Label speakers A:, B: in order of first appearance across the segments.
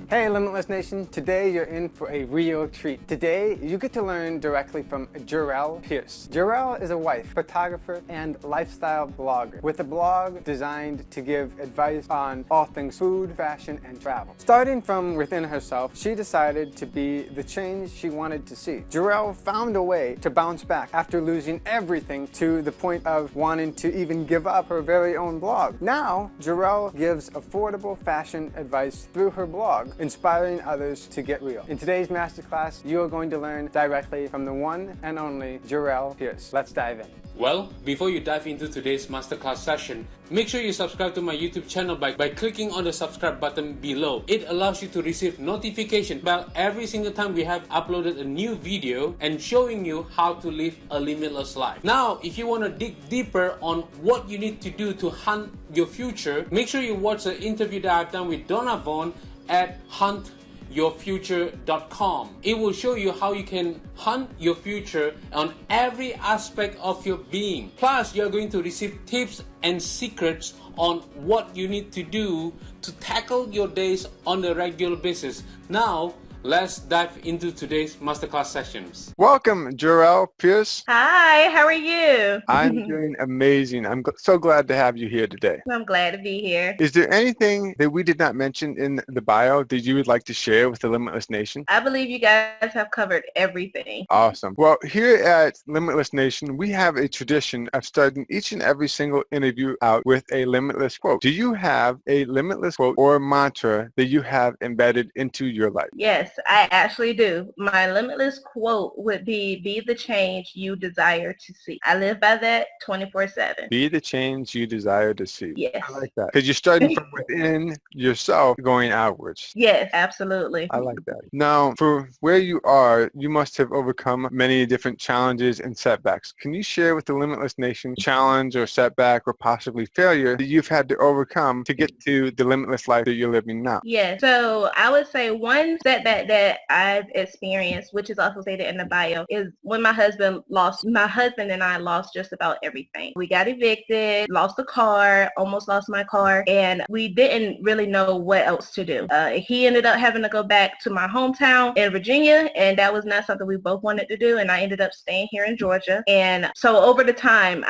A: Hey Limitless Nation, today you're in for a real treat. Today you get to learn directly from Jorelle Pierce. Jorelle is a wife, photographer, and lifestyle blogger with a blog designed to give advice on all things food, fashion, and travel. Starting from within herself, she decided to be the change she wanted to see. Jorelle found a way to bounce back after losing everything to the point of wanting to even give up her very own blog. Now, Jorelle gives affordable fashion advice through her blog, inspiring others to get real. In today's masterclass, you are going to learn directly from the one and only Jorelle Pierce. Let's dive in.
B: Well, before you dive into today's masterclass session, make sure you subscribe to my YouTube channel by clicking on the subscribe button below. It allows you to receive notification about every single time we have uploaded a new video and showing you how to live a limitless life. Now, if you want to dig deeper on what you need to do to hunt your future, make sure you watch the interview that I've done with Donna Vaughn at huntyourfuture.com. It will show you how you can hunt your future on every aspect of your being. Plus, you're going to receive tips and secrets on what you need to do to tackle your days on a regular basis. Now, let's dive into today's masterclass sessions.
A: Welcome, Jorelle Pierce.
C: Hi, how are you?
A: I'm doing amazing. I'm so glad to have you here today.
C: I'm glad to be here.
A: Is there anything that we did not mention in the bio that you would like to share with the Limitless Nation?
C: I believe you guys have covered everything.
A: Awesome. Well, here at Limitless Nation, we have a tradition of starting each and every single interview out with a limitless quote. Do you have a limitless quote or mantra that you have embedded into your life?
C: Yes, I actually do. My limitless quote would be the change you desire to see. I live by that 24/7.
A: Be the change you desire to see.
C: Yes.
A: I like that. Because you're starting from within yourself going outwards.
C: Yes, absolutely.
A: I like that. Now, for where you are, you must have overcome many different challenges and setbacks. Can you share with the Limitless Nation challenge or setback or possibly failure that you've had to overcome to get to the limitless life that you're living now?
C: Yes. So I would say one setback that I've experienced, which is also stated in the bio, is when my husband and I lost just about everything. We got evicted, lost the car, almost lost my car, and we didn't really know what else to do. He ended up having to go back to my hometown in Virginia, and that was not something we both wanted to do, and I ended up staying here in Georgia. And so over the time,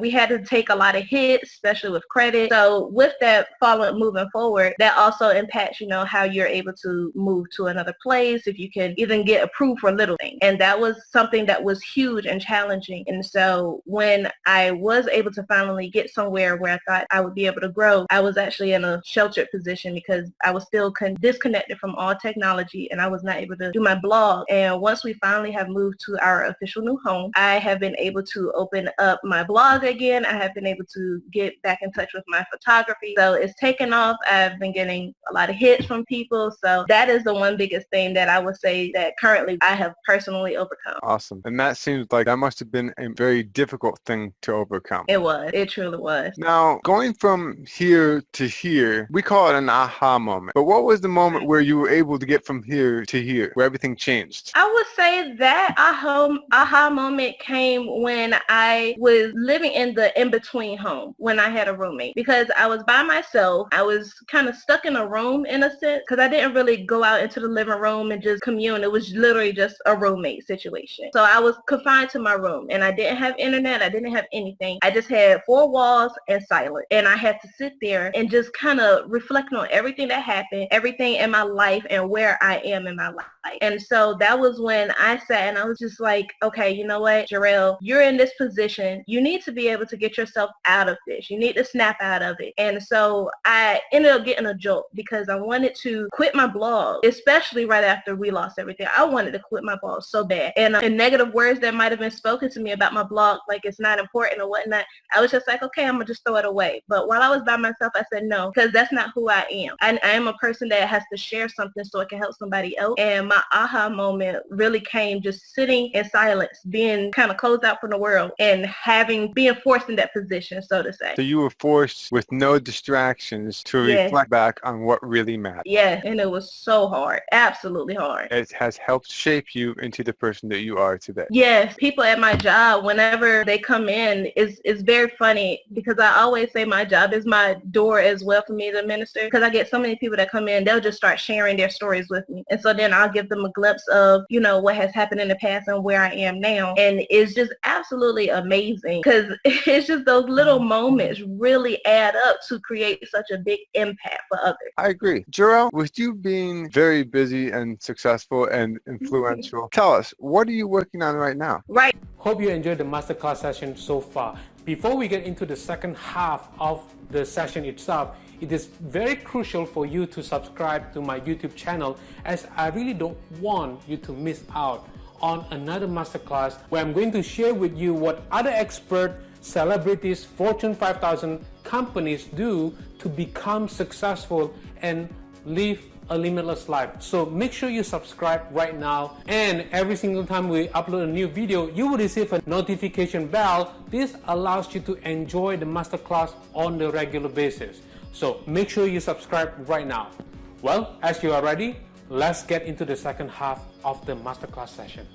C: we had to take a lot of hits, especially with credit. So with that moving forward, that also impacts, how you're able to move to another place, if you can even get approved for little things. And that was something that was huge and challenging. And so when I was able to finally get somewhere where I thought I would be able to grow, I was actually in a sheltered position because I was still disconnected from all technology and I was not able to do my blog. And once we finally have moved to our official new home, I have been able to open up my blog again. I have been able to get back in touch with my photography. So it's taken off. I've been getting a lot of hits from people. So that is the one biggest thing that I would say that currently I have personally overcome.
A: Awesome. And that seems like that must have been a very difficult thing to overcome.
C: It was. It truly was.
A: Now, going from here to here, we call it an aha moment. But what was the moment where you were able to get from here to here, where everything changed?
C: I would say that aha moment came when I was living in the in-between home, when I had a roommate. Because I was by myself. I was kind of stuck in a room in a sense, because I didn't really go out into the living room and just commune. It was literally just a roommate situation. So I was confined to my room and I didn't have internet. I didn't have anything. I just had four walls and silence. And I had to sit there and just kind of reflect on everything that happened, everything in my life and where I am in my life. And so that was when I sat and I was just like, okay, you know what, Jorelle, you're in this position. You need to be able to get yourself out of this. You need to snap out of it. And so I ended up getting a jolt because I wanted to quit my blog, especially right after we lost everything. I wanted to quit my blog so bad. And negative words that might have been spoken to me about my blog, like it's not important or whatnot, I was just like, okay, I'm going to just throw it away. But while I was by myself, I said no, because that's not who I am. I am a person that has to share something so it can help somebody else. And my aha moment really came just sitting in silence, being kind of closed out from the world and being forced in that position, so to say.
A: So you were forced with no distractions to reflect back on what really mattered.
C: Yeah, and it was so hard. absolutely hard.
D: It has helped shape you into the person that you are today.
C: Yes, people at my job, whenever they come in, it's very funny because I always say my job is my door as well for me to minister, because I get so many people that come in, they'll just start sharing their stories with me. And so then I'll give them a glimpse of, what has happened in the past and where I am now. And it's just absolutely amazing because it's just those little moments really add up to create such a big impact for others.
D: I agree. Jorelle, with you being very busy and successful and influential, tell us, what are you working on right now?
C: Right.
B: Hope you enjoyed the masterclass session so far. Before we get into the second half of the session itself, it is very crucial for you to subscribe to my YouTube channel, as I really don't want you to miss out on another masterclass where I'm going to share with you what other experts, celebrities, Fortune 5000 companies do to become successful and live a limitless life. So make sure you subscribe right now, and every single time we upload a new video, you will receive a notification bell. This allows you to enjoy the masterclass on the regular basis. So make sure you subscribe right now. Well, as you are ready, let's get into the second half of the masterclass session.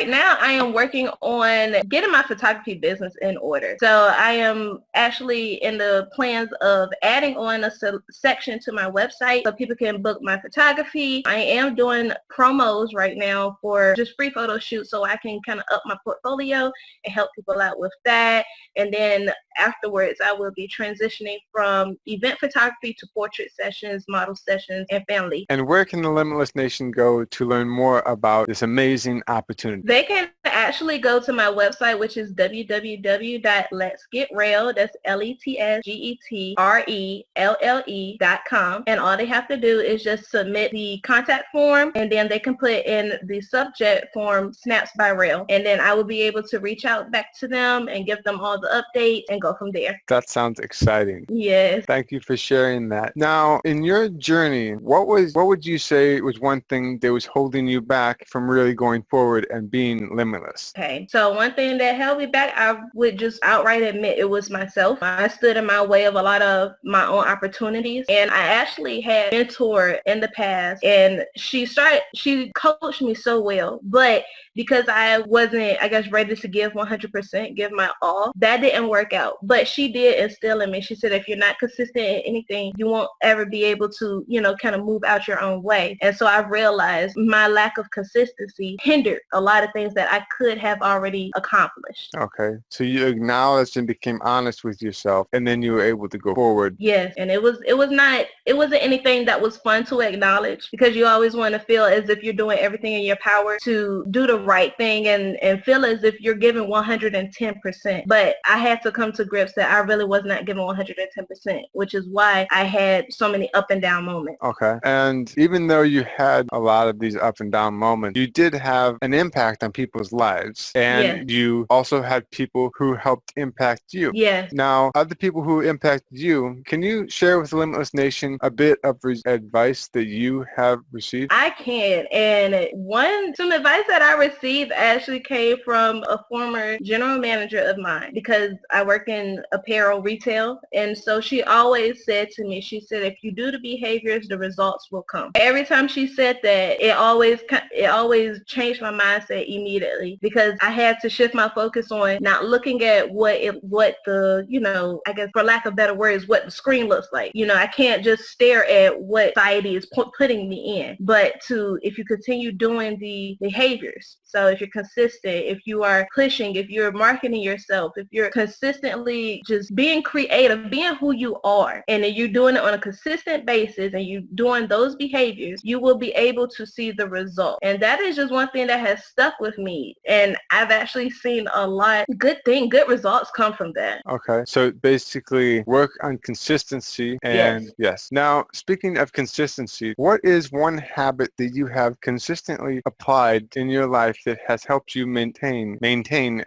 C: Now I am working on getting my photography business in order. So I am actually in the plans of adding on a section to my website so people can book my photography. I am doing promos right now for just free photo shoots so I can kind of up my portfolio and help people out with that. And then afterwards, I will be transitioning from event photography to portrait sessions, model sessions, and family.
D: And where can the Limitless Nation go to learn more about this amazing opportunity?
C: They can actually go to my website, which is www.letsgetrelle, that's LetsGetrelle.com. And all they have to do is just submit the contact form, and then they can put in the subject form Snaps by Relle. And then I will be able to reach out back to them and give them all the updates and go from there.
D: That sounds exciting.
C: Yes.
D: Thank you for sharing that. Now, in your journey, what would you say was one thing that was holding you back from really going forward and being limitless?
C: Okay, so one thing that held me back, I would just outright admit it was myself. I stood in my way of a lot of my own opportunities, and I actually had a mentor in the past, and she coached me so well, but because I wasn't, I guess, ready to give 100%, give my all, that didn't work out. But she did instill in me. She said, if you're not consistent in anything, you won't ever be able to, kind of move out your own way. And so I realized my lack of consistency hindered a lot of things that I could have already accomplished.
D: Okay, so you acknowledged and became honest with yourself, and then you were able to go forward.
C: Yes, and it wasn't anything that was fun to acknowledge, because you always want to feel as if you're doing everything in your power to do the right thing and feel as if you're giving 110%. But I had to come to grips that I really was not giving 110%, which is why I had so many up and down moments.
D: Okay, and even though you had a lot of these up and down moments, you did have an impact on people's lives, and you also had people who helped impact you.
C: Yes.
D: Now, other people who impacted you, can you share with the Limitless Nation a bit of advice that you have received?
C: I can, and some advice that I received actually came from a former general manager of mine, because I work in apparel retail, and so she always said to me, she said, if you do the behaviors, the results will come. Every time she said that, it always changed my mindset immediately, because I had to shift my focus on not looking at what the, I guess for lack of better words, what the screen looks like. I can't just stare at what society is putting me in, but if you continue doing the behaviors. So if you're consistent, if you are pushing, if you're marketing yourself, if you're consistently just being creative, being who you are, and then you're doing it on a consistent basis and you're doing those behaviors, you will be able to see the result. And that is just one thing that has stuck with me. And I've actually seen a lot good results come from that.
D: Okay, so basically work on consistency. And yes. Now, speaking of consistency, what is one habit that you have consistently applied in your life that has helped you maintain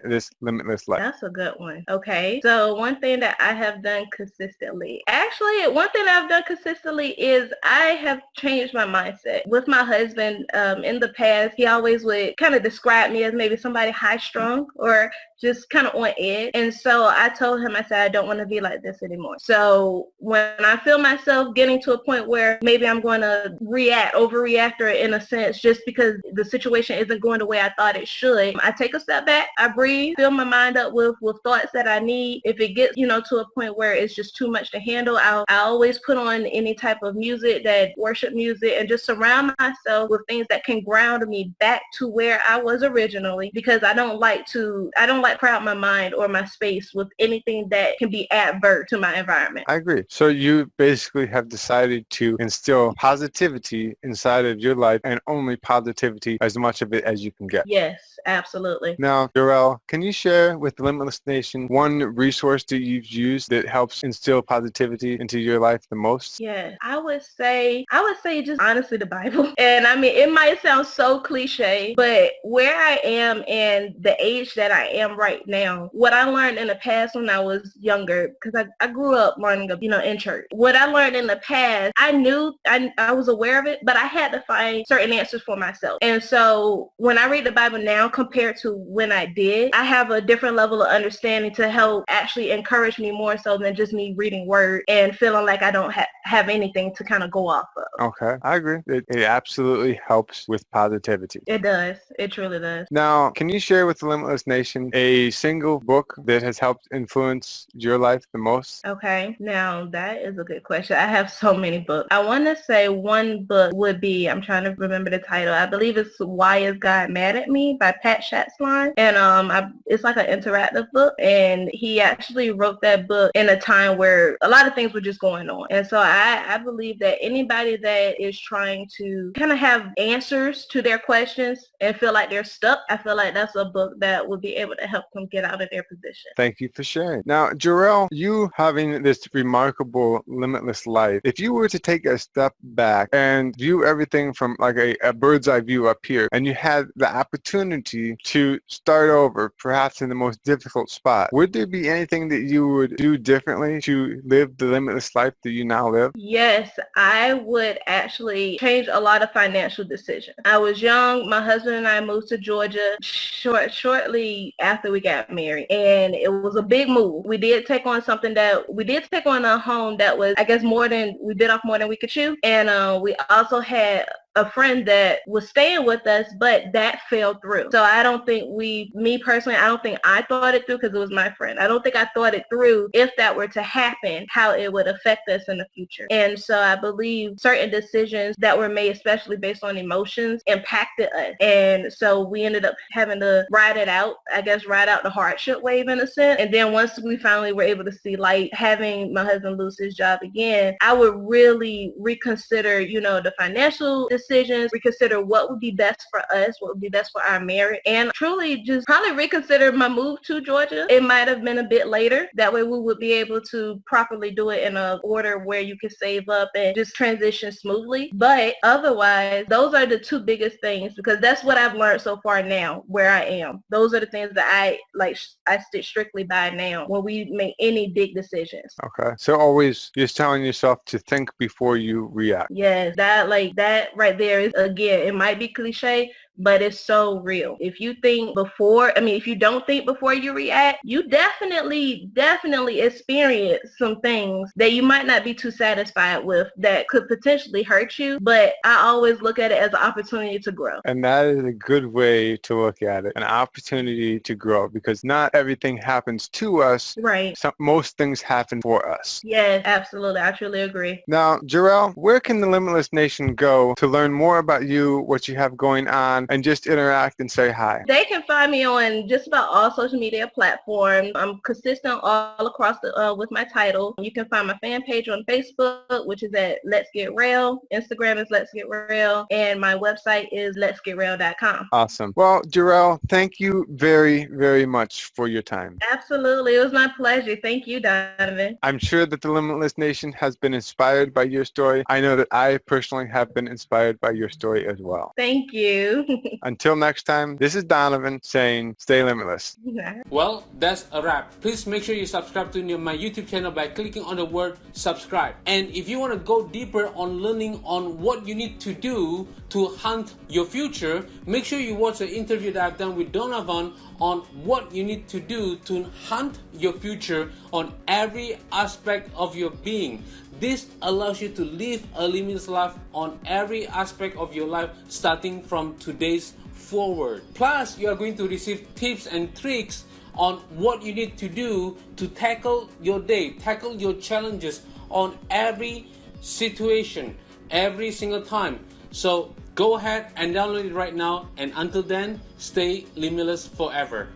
D: this limitless life?
C: That's a good one. Okay, so one thing that I have done consistently, is I have changed my mindset. With my husband, in the past, he always would kind of describe me as maybe somebody high strung or just kind of on edge. And so I told him, I said, I don't want to be like this anymore. So when I feel myself getting to a point where maybe I'm going to overreact, or in a sense, just because the situation isn't going the way I thought it should, I take a step back, I breathe, fill my mind up with thoughts that I need. If it gets, to a point where it's just too much to handle, I always put on any type of music, that worship music, and just surround myself with things that can ground me back to where I was originally, because I don't like to crowd my mind or my space with anything that can be adverse to my environment.
D: I agree. So you basically have decided to instill positivity inside of your life, and only positivity, as much of it as you can get.
C: Yes, absolutely.
D: Now, Jorelle, can you share with the Limitless Nation one resource that you've used that helps instill positivity into your life the most?
C: Yes, I would say just honestly the Bible. And I mean, it might sound so cliche, but where I am and the age that I am right now, what I learned in the past when I was younger, because I grew up learning, in church. What I learned in the past, I knew I was aware of it, but I had to find certain answers for myself. And so when I read the Bible now compared to when I did, I have a different level of understanding to help actually encourage me more so than just me reading word and feeling like I don't have anything to kind of go off of.
D: Okay, I agree. It absolutely helps with positivity.
C: It does. It truly does.
D: Now, can you share with the Limitless Nation a single book that has helped influence your life the most?
C: Okay, now that is a good question. I have so many books. I want to say one book would be, I'm trying to remember the title. I believe it's Why Is God Mad at Me by Pat Schatzline. And it's like an interactive book. And he actually wrote that book in a time where a lot of things were just going on. And so I believe that anybody that is trying to kind of have answers to their questions and feel like they're stuck, I feel like that's a book that would be able to help them get out of their position.
D: Thank you for sharing. Now, Jorelle, you having this remarkable limitless life, if you were to take a step back and view everything from like a bird's eye view up here, and you had the opportunity to start over, perhaps in the most difficult spot, would there be anything that you would do differently to live the limitless life that you now live?
C: Yes, I would actually change a lot of financial decisions. I was young. My husband and I moved to Georgia shortly after we got married, and it was a big move. We did take on a home that was, I guess, we bit off more than we could chew, and we also had a friend that was staying with us, but that fell through. So I don't think me personally, I don't think I thought it through because it was my friend. I don't think I thought it through if that were to happen, how it would affect us in the future. And so I believe certain decisions that were made, especially based on emotions, impacted us. And so we ended up having to ride out the hardship wave in a sense. And then once we finally were able to see light, having my husband lose his job again, I would really reconsider, the financial decisions, reconsider what would be best for us, what would be best for our marriage, and truly just probably reconsider my move to Georgia. It might have been a bit later. That way we would be able to properly do it in an order where you can save up and just transition smoothly. But otherwise, those are the two biggest things, because that's what I've learned so far now where I am. Those are the things that I stick strictly by now when we make any big decisions.
D: Okay. So always just telling yourself to think before you react.
C: Yes, that right there is, again, it might be cliche, but it's so real. If you don't think before you react, you definitely experience some things that you might not be too satisfied with that could potentially hurt you. But I always look at it as an opportunity to grow.
D: And that is a good way to look at it, an opportunity to grow, because not everything happens to us.
C: Right.
D: Most things happen for us.
C: Yes, absolutely. I truly agree.
D: Now, Jorelle, where can the Limitless Nation go to learn more about you, what you have going on, and just interact and say hi?
C: They can find me on just about all social media platforms. I'm consistent all across with my title. You can find my fan page on Facebook, which is at Let's Get Real. Instagram is Let's Get Real, and my website is letsgetreal.com.
D: Awesome. Well, Jorelle, thank you very, very much for your time.
C: Absolutely. It was my pleasure. Thank you, Donovan.
D: I'm sure that the Limitless Nation has been inspired by your story. I know that I personally have been inspired by your story as well.
C: Thank you.
D: Until next time, this is Donovan saying stay limitless.
B: Well, that's a wrap. Please make sure you subscribe to my YouTube channel by clicking on the word subscribe. And if you want to go deeper on learning on what you need to do to hunt your future, make sure you watch the interview that I've done with Donovan on what you need to do to hunt your future on every aspect of your being. This allows you to live a limitless life on every aspect of your life starting from today's forward. Plus, you are going to receive tips and tricks on what you need to do to tackle your day, tackle your challenges on every situation, every single time. So go ahead and download it right now, and until then, stay limitless forever.